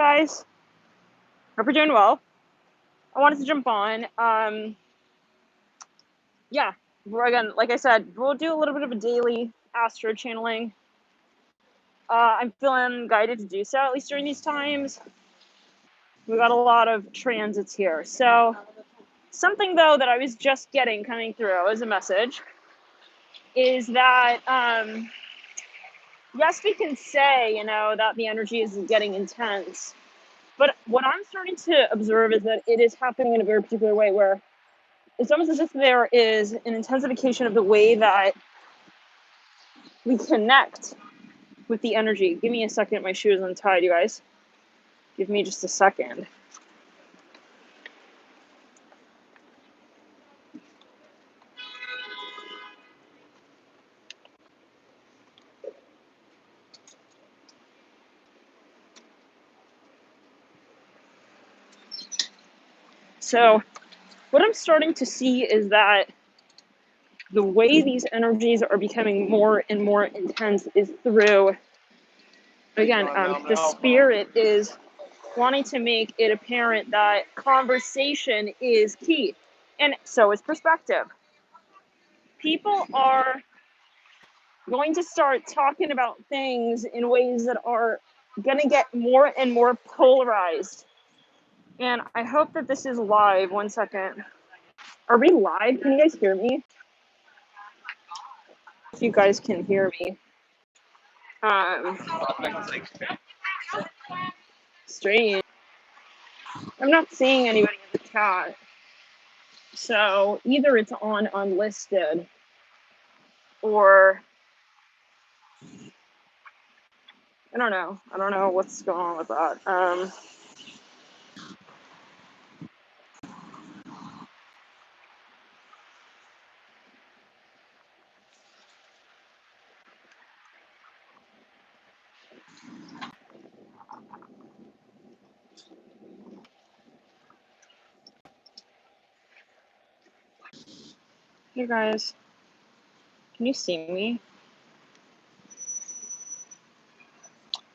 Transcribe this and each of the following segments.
Guys, hope you're doing well. I wanted to jump on. Yeah, again, like I said, we'll do a little bit of a daily astro channeling. I'm feeling guided to do so, at least during these times. We got a lot of transits here. So, something though that I was just getting coming through as a message is that, yes, we can say, that the energy is getting intense. But what I'm starting to observe is that it is happening in a very particular way where it's almost as if there is an intensification of the way that we connect with the energy. Give me a second. My shoe is untied, you guys. Give me just a second. So what I'm starting to see is that the way these energies are becoming more and more intense is through, again, the spirit is wanting to make it apparent that conversation is key. And so is perspective. People are going to start talking about things in ways that are going to get more and more polarized. And I hope that this is live. One second. Are we live? Can you guys hear me? If you guys can hear me. Strange. I'm not seeing anybody in the chat. So either it's on unlisted or I don't know. I don't know what's going on with that. Hey guys, can you see me?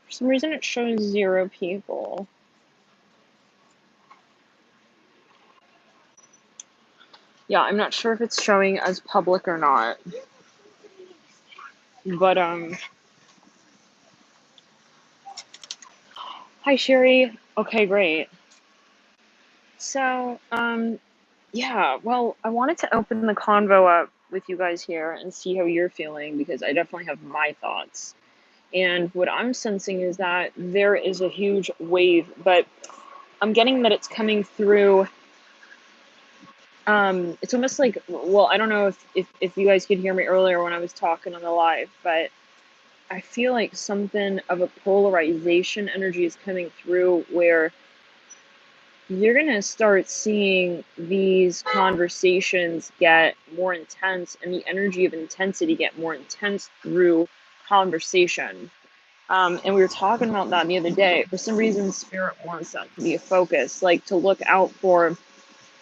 For some reason it shows 0 people. Yeah, I'm not sure if it's showing as public or not. But hi Sherry. Okay, great. So, yeah, well, I wanted to open the convo up with you guys here and see how you're feeling because I definitely have my thoughts. And what I'm sensing is that there is a huge wave, but I'm getting that it's coming through. It's almost like, well, I don't know if you guys could hear me earlier when I was talking on the live, but I feel like something of a polarization energy is coming through where you're going to start seeing these conversations get more intense and the energy of intensity get more intense through conversation. And we were talking about that the other day. For some reason, Spirit wants that to be a focus, like to look out for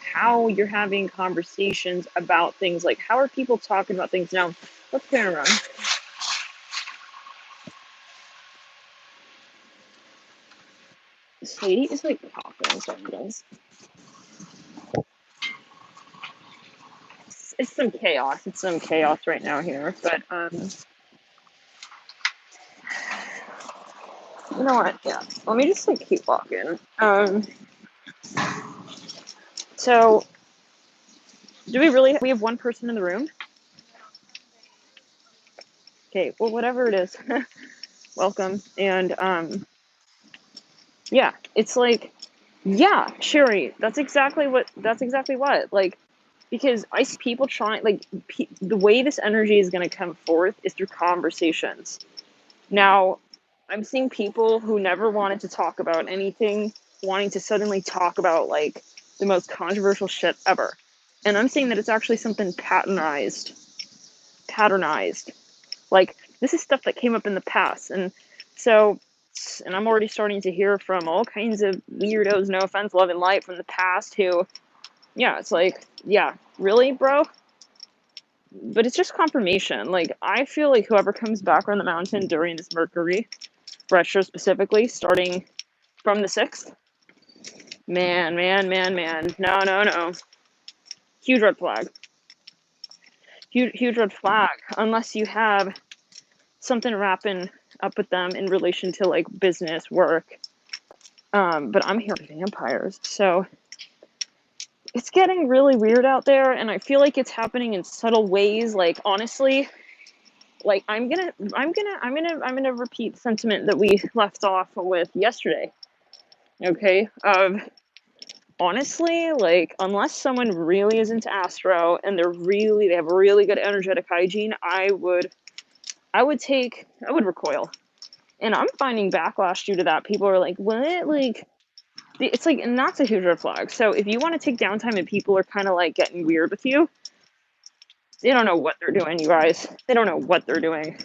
how you're having conversations about things. Like, how are people talking about things now? Let's turn around. This lady is like talking sometimes. It's some chaos. It's some chaos right now here. But you know what? Yeah. Let me just like keep walking. So do we have one person in the room? Okay, well whatever it is. Welcome. And yeah, it's like, yeah, Sherry, that's exactly what, like, because I see people trying, like, the way this energy is going to come forth is through conversations. Now, I'm seeing people who never wanted to talk about anything, wanting to suddenly talk about, like, the most controversial shit ever. And I'm seeing that it's actually something patternized. Like, this is stuff that came up in the past. And so, and I'm already starting to hear from all kinds of weirdos, no offense, love and light from the past who, yeah, it's like, yeah, really, bro? But it's just confirmation. Like, I feel like whoever comes back on the mountain during this Mercury retro specifically, starting from the 6th. Man. No. Huge red flag. Huge red flag. Unless you have something wrapping up with them in relation to like business, work. But I'm hearing vampires. So it's getting really weird out there, and I feel like it's happening in subtle ways. Like, honestly, like I'm gonna repeat the sentiment that we left off with yesterday. Okay. Honestly, like, unless someone really is into astro and they have really good energetic hygiene, I would recoil. And I'm finding backlash due to that. People are like, what? Like, it's like, and that's a huge red flag. So if you want to take downtime and people are kind of like getting weird with you, they don't know what they're doing, you guys. They don't know what they're doing.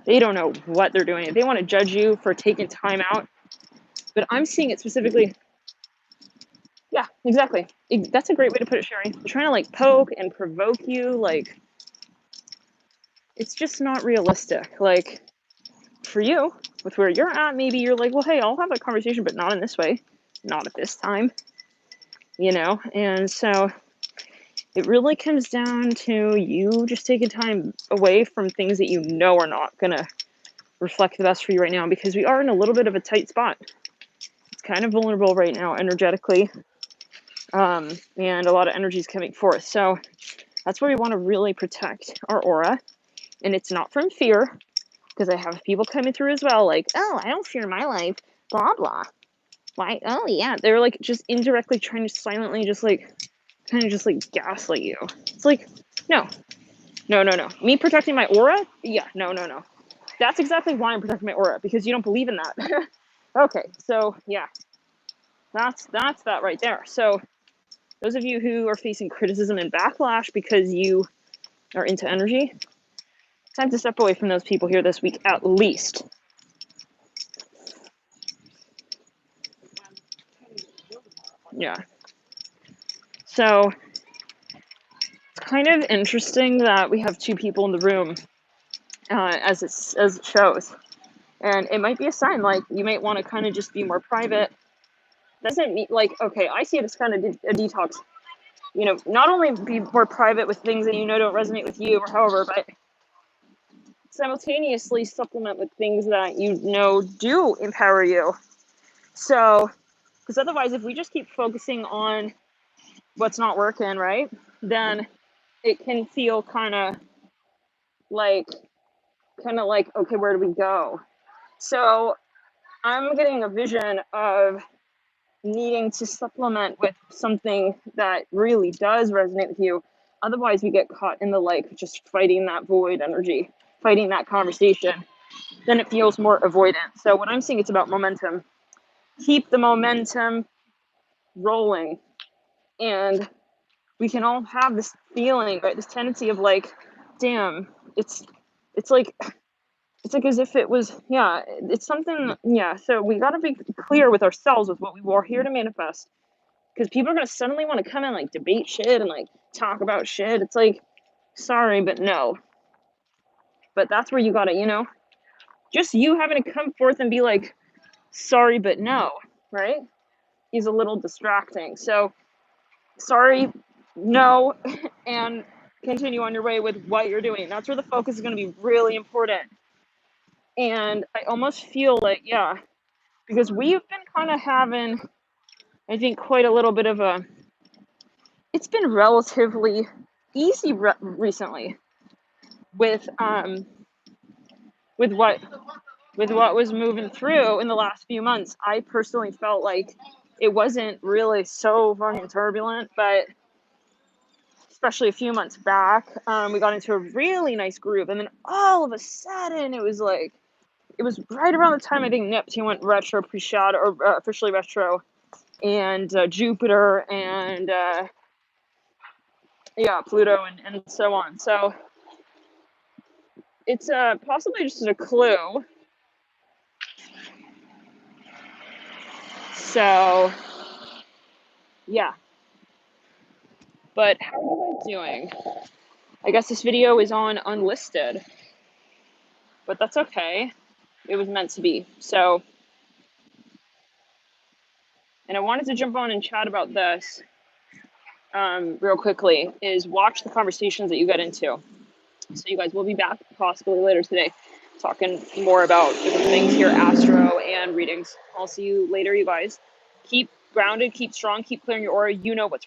They don't know what they're doing. They want to judge you for taking time out. But I'm seeing it specifically. Yeah, exactly. That's a great way to put it, Sherry. They're trying to like poke and provoke you. Like, it's just not realistic. Like, for you, with where you're at, maybe you're like, well, hey, I'll have that conversation, but not in this way, not at this time, you know? And so it really comes down to you just taking time away from things that you know are not going to reflect the best for you right now, because we are in a little bit of a tight spot. It's kind of vulnerable right now energetically, and a lot of energy is coming forth. So that's where we want to really protect our aura. And it's not from fear, because I have people coming through as well, like, oh, I don't fear my life, blah, blah. Why? Oh, yeah. They're like just indirectly trying to silently just like, kind of just like gaslight you. It's like, no. Me protecting my aura? Yeah, no. That's exactly why I'm protecting my aura, because you don't believe in that. Okay, so yeah, that's that right there. So those of you who are facing criticism and backlash because you are into energy, it's time to step away from those people here this week at least. Yeah. So it's kind of interesting that we have two people in the room, as it shows, and it might be a sign like you might want to kind of just be more private. Doesn't mean like, okay, I see it as kind of a detox. You know, not only be more private with things that you know don't resonate with you or however, but simultaneously supplement with things that you know do empower you. So, because otherwise, if we just keep focusing on what's not working, right, then it can feel kind of like, okay, where do we go? So I'm getting a vision of needing to supplement with something that really does resonate with you. Otherwise, we get caught in the like just fighting that void energy, fighting that conversation. Then it feels more avoidant. So what I'm seeing, it's about momentum. Keep the momentum rolling, and we can all have this feeling, right? This tendency of like, damn, it's like as if it was, yeah, it's something, yeah. So we got to be clear with ourselves with what we were here to manifest, because people are going to suddenly want to come in like debate shit and like talk about shit. It's like, sorry, but no. But that's where you got to, just you having to come forth and be like, sorry, but no, right? Is a little distracting. So sorry, no, and continue on your way with what you're doing. That's where the focus is going to be really important. And I almost feel like, yeah, because we've been kind of having, I think, quite a little bit of it's been relatively easy recently with what was moving through in the last few months. I personally felt like it wasn't really so fucking turbulent, but especially a few months back, we got into a really nice groove, and then all of a sudden it was right around the time I think Neptune went retro pre-shot, or officially retro, and Jupiter and Pluto and so on. So it's possibly just a clue. So yeah. But how are you guys doing? I guess this video is on unlisted, but that's okay. It was meant to be. So And I wanted to jump on and chat about this real quickly, is watch the conversations that you get into. So you guys will be back possibly later today talking more about different things here, astro and readings. I'll see you later, you guys. Keep grounded, keep strong, keep clearing your aura. You know what's